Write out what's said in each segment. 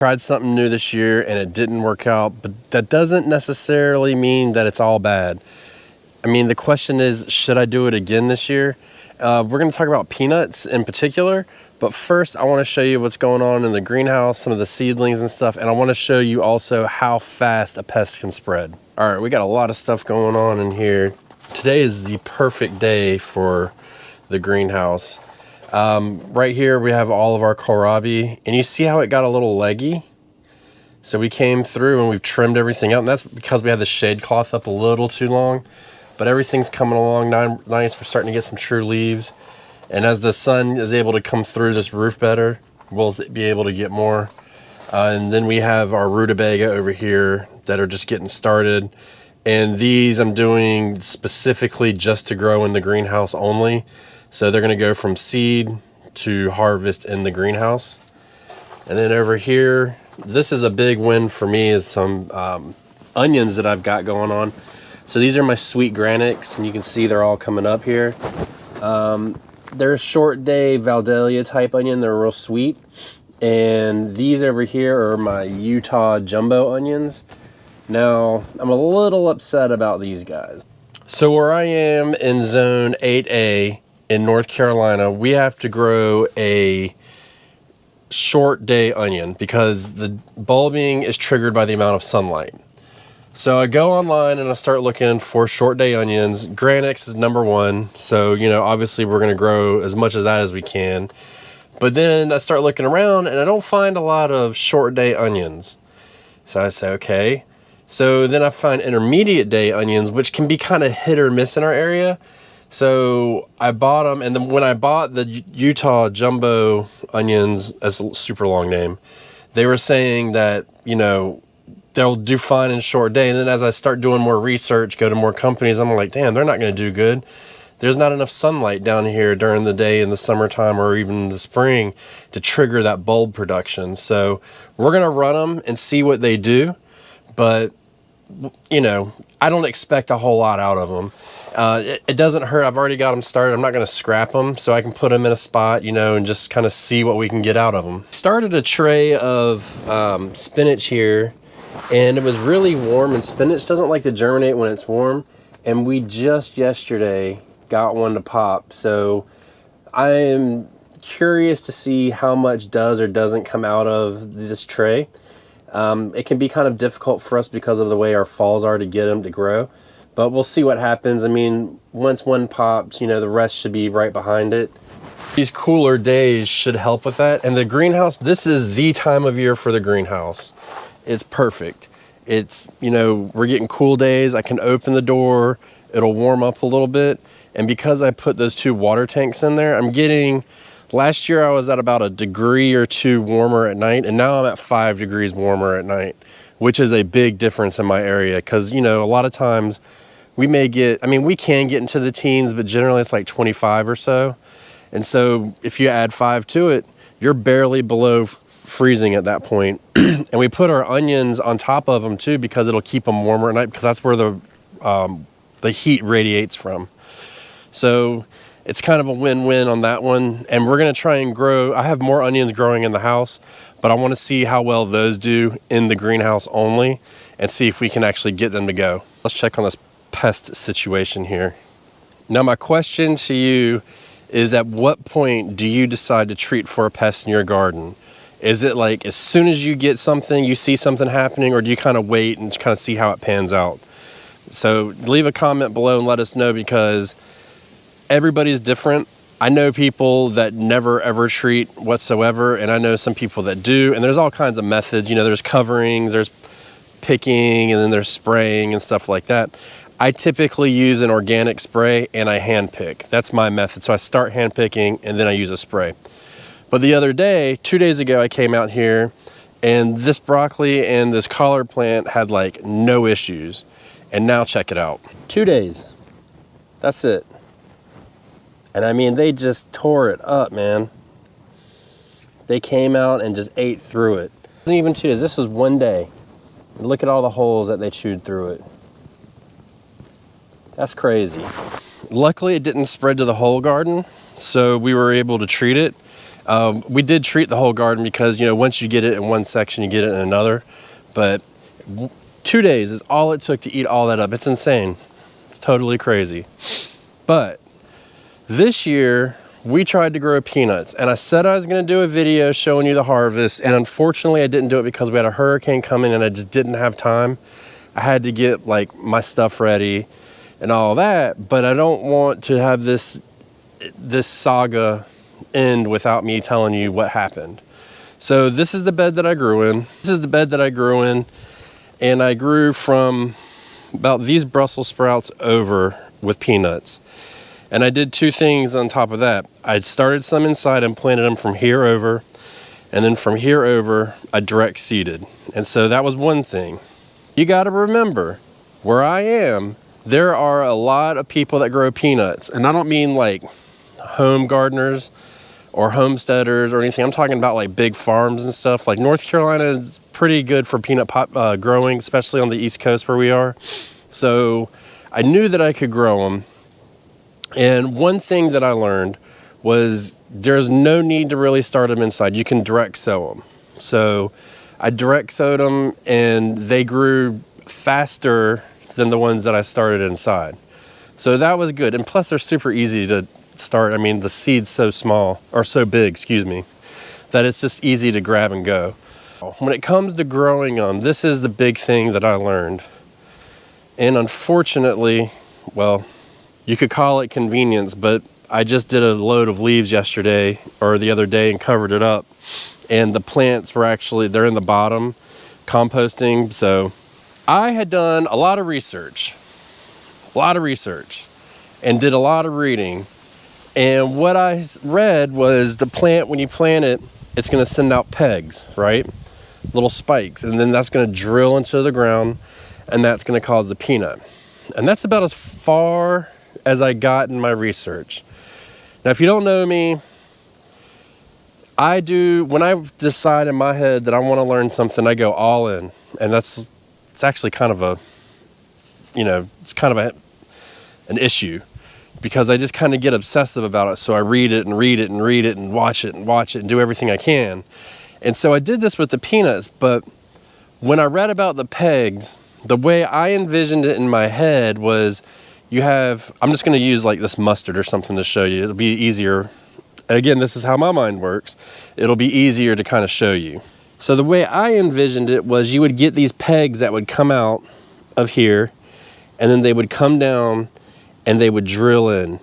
Tried something new this year and it didn't work out, but that doesn't necessarily mean that it's all bad. I mean, the question is, should I do it again this year? We're going to talk about peanuts in particular, but first I want to show you what's going on in the greenhouse, some of the seedlings and stuff, and I want to show you also how fast a pest can spread. All right, we got a lot of stuff going on in here. Today is the perfect day for the greenhouse. Right here we have all of our kohlrabi, and you see how it got a little leggy? So we came through and we've trimmed everything out, and that's because we had the shade cloth up a little too long, but everything's coming along nice. We're starting to get some true leaves, and as the sun is able to come through this roof better, we'll be able to get more. And then we have our rutabaga over here that are just getting started, and these I'm doing specifically just to grow in the greenhouse only. So they're going to go from seed to harvest in the greenhouse. And then over here, this is a big win for me, is some onions that I've got going on. So these are my sweet granics, and you can see they're all coming up here. They're a short day Valdelia type onion. They're real sweet. And these over here are my Utah jumbo onions. Now, I'm a little upset about these guys. So where I am in zone 8A, in North Carolina, we have to grow a short day onion because the bulbing is triggered by the amount of sunlight. So I go online and I start looking for short day onions. Granix is #1. So, you know, obviously we're going to grow as much of that as we can. But then I start looking around and I don't find a lot of short day onions. So I say, okay. So then I find intermediate day onions, which can be kind of hit or miss in our area. So I bought them, and then when I bought the Utah jumbo onions, that's a super long name, they were saying that, you know, they'll do fine in a short day. And then as I start doing more research, go to more companies, I'm like, damn, they're not going to do good. There's not enough sunlight down here during the day in the summertime or even the spring to trigger that bulb production. So we're going to run them and see what they do. But, you know, I don't expect a whole lot out of them. It doesn't hurt. I've already got them started. I'm not going to scrap them, so I can put them in a spot, you know, and just kind of see what we can get out of them. Started a tray of spinach here, and it was really warm, and spinach doesn't like to germinate when it's warm, and we just yesterday got one to pop. So I am curious to see how much does or doesn't come out of this tray. It can be kind of difficult for us because of the way our falls are to get them to grow. But we'll see what happens. I mean, once one pops, you know, the rest should be right behind it. These cooler days should help with that. And the greenhouse, this is the time of year for the greenhouse. It's perfect. It's, you know, we're getting cool days. I can open the door. It'll warm up a little bit. And because I put those 2 water tanks in there, I'm getting, last year I was at about 1 degree or 2 warmer at night. And now I'm at 5 degrees warmer at night, which is a big difference in my area. Because, you know, a lot of times, we may get, I mean, we can get into the teens, but generally it's like 25 or so. And so if you add 5 to it, you're barely below freezing at that point. And we put our onions on top of them too, because it'll keep them warmer at night, because that's where the heat radiates from. So it's kind of a win-win on that one. And we're going to try and grow. I have more onions growing in the house, but I want to see how well those do in the greenhouse only and see if we can actually get them to go. Let's check on this pest situation here. Now my question to you is, at what point do you decide to treat for a pest in your garden? Is it like as soon as you get something, you see something happening, or do you kind of wait and kind of see how it pans out? So leave a comment below and let us know, because everybody's different. I know people that never ever treat whatsoever, and I know some people that do, and there's all kinds of methods. You know, there's coverings, there's picking, and then there's spraying and stuff like that. I typically use an organic spray and I hand pick. That's my method. So I start hand picking and then I use a spray. But the other day, 2 days ago, I came out here and this broccoli and this collard plant had like no issues. And now check it out. 2 days. That's it. And I mean, they just tore it up, man. They came out and just ate through it. It wasn't even 2 days. This was 1 day. Look at all the holes that they chewed through it. That's crazy. Luckily, it didn't spread to the whole garden, so we were able to treat it. We did treat the whole garden because, you know, once you get it in one section, you get it in another. But 2 days is all it took to eat all that up. It's insane. It's totally crazy. But this year, we tried to grow peanuts, and I said I was going to do a video showing you the harvest, and unfortunately I didn't do it because we had a hurricane coming and I just didn't have time. I had to get like my stuff ready and all that, but I don't want to have this saga end without me telling you what happened. So this is the bed that I grew in. This is the bed that I grew in, and I grew from about these Brussels sprouts over with peanuts. And I did 2 things on top of that. I started some inside and planted them from here over, and then from here over, I direct seeded. And so that was one thing. You gotta remember, where I am, there are a lot of people that grow peanuts. And I don't mean like home gardeners or homesteaders or anything. I'm talking about like big farms and stuff. Like North Carolina is pretty good for peanut growing, especially on the East Coast where we are. So I knew that I could grow them. And one thing that I learned was there's no need to really start them inside. You can direct sow them. So I direct sowed them, and they grew faster than the ones that I started inside. So that was good. And plus they're super easy to start. I mean, the seed's so small, or so big, excuse me, that it's just easy to grab and go. When it comes to growing them, this is the big thing that I learned. And unfortunately, well, you could call it convenience, but I just did a load of leaves yesterday or the other day and covered it up. And the plants were actually, they're in the bottom, composting. So I had done a lot of research, and did a lot of reading. And what I read was the plant, when you plant it, it's gonna send out pegs, right? Little spikes. And then that's gonna drill into the ground, and that's gonna cause the peanut. And that's about as far as I got in my research. Now, if you don't know me, when I decide in my head that I want to learn something, I go all in. And it's actually kind of an issue, because I just kind of get obsessive about it. So I read it and read it and read it and watch it and do everything I can. And so I did this with the peanuts, but when I read about the pegs, the way I envisioned it in my head was, I'm just going to use like this mustard or something to show you. It'll be easier. And again, this is how my mind works. It'll be easier to kind of show you. So the way I envisioned it was, you would get these pegs that would come out of here, and then they would come down and they would drill in.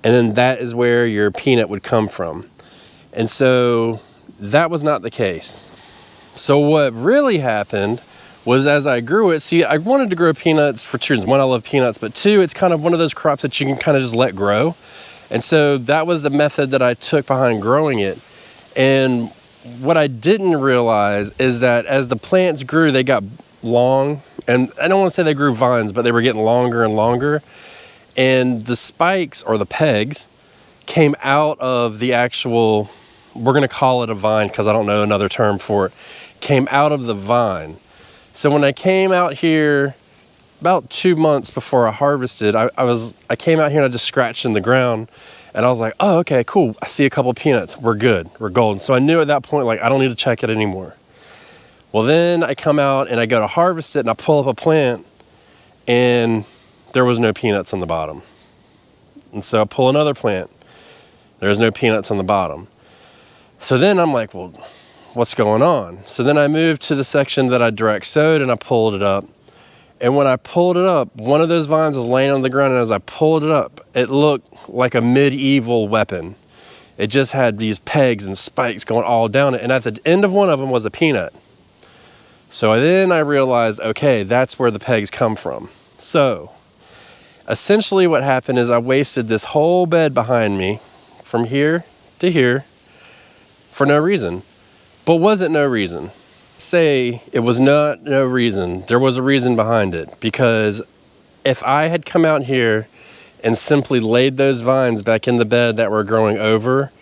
And then that is where your peanut would come from. And so that was not the case. So what really happened was, as I grew it, see, I wanted to grow peanuts for 2 reasons. 1, I love peanuts, but 2, it's kind of one of those crops that you can kind of just let grow. And so that was the method that I took behind growing it. And what I didn't realize is that as the plants grew, they got long. And I don't want to say they grew vines, but they were getting longer and longer. And the spikes, or the pegs, came out of the actual, we're going to call it a vine because I don't know another term for it, came out of the vine. So when I came out here about 2 months before I harvested, I came out here and I just scratched in the ground, and I was like, oh, okay, cool. I see a couple peanuts. We're good. We're golden. So I knew at that point, like, I don't need to check it anymore. Well, then I come out and I go to harvest it, and I pull up a plant, and there was no peanuts on the bottom. And so I pull another plant. There's no peanuts on the bottom. So then I'm like, well, what's going on? So then I moved to the section that I direct sowed, and I pulled it up. And when I pulled it up, one of those vines was laying on the ground, and as I pulled it up, it looked like a medieval weapon. It just had these pegs and spikes going all down it, and at the end of one of them was a peanut. So then I realized, okay, that's where the pegs come from. So essentially what happened is I wasted this whole bed behind me from here to here for no reason. But was it no reason? Say it was not no reason. There was a reason behind it, because if I had come out here and simply laid those vines back in the bed that were growing over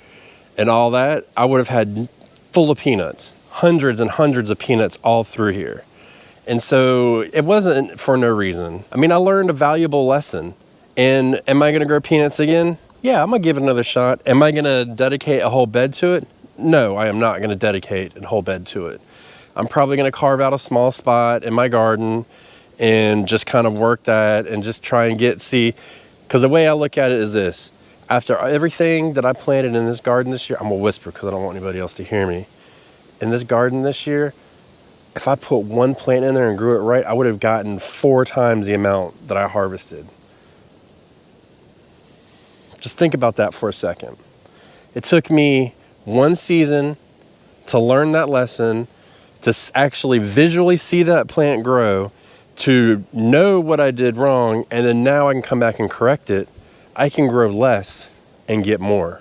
and all that, I would have had full of peanuts, hundreds and hundreds of peanuts all through here. And so it wasn't for no reason. I mean, I learned a valuable lesson. And am I going to grow peanuts again? Yeah, I'm gonna give it another shot. Am I gonna dedicate a whole bed to it? No, I am not gonna dedicate a whole bed to it. I'm probably gonna carve out a small spot in my garden and just kind of work that and just try and see, because the way I look at it is this. After everything that I planted in this garden this year, I'm gonna whisper because I don't want anybody else to hear me. In this garden this year, if I put one plant in there and grew it right, I would have gotten 4 times the amount that I harvested. Just think about that for a second. It took me one season to learn that lesson, to actually visually see that plant grow, to know what I did wrong, and then now I can come back and correct it. I can grow less and get more.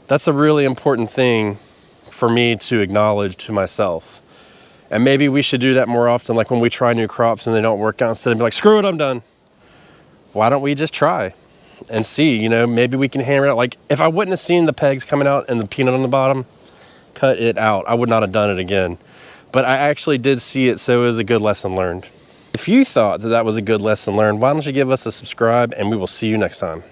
That's a really important thing for me to acknowledge to myself. And maybe we should do that more often, like when we try new crops and they don't work out, instead of being like, screw it, I'm done. Why don't we just try and see, maybe we can hammer it out. Like if I wouldn't have seen the pegs coming out and the peanut on the bottom, cut it out. I would not have done it again. But I actually did see it, so it was a good lesson learned. If you thought that was a good lesson learned, why don't you give us a subscribe, and we will see you next time.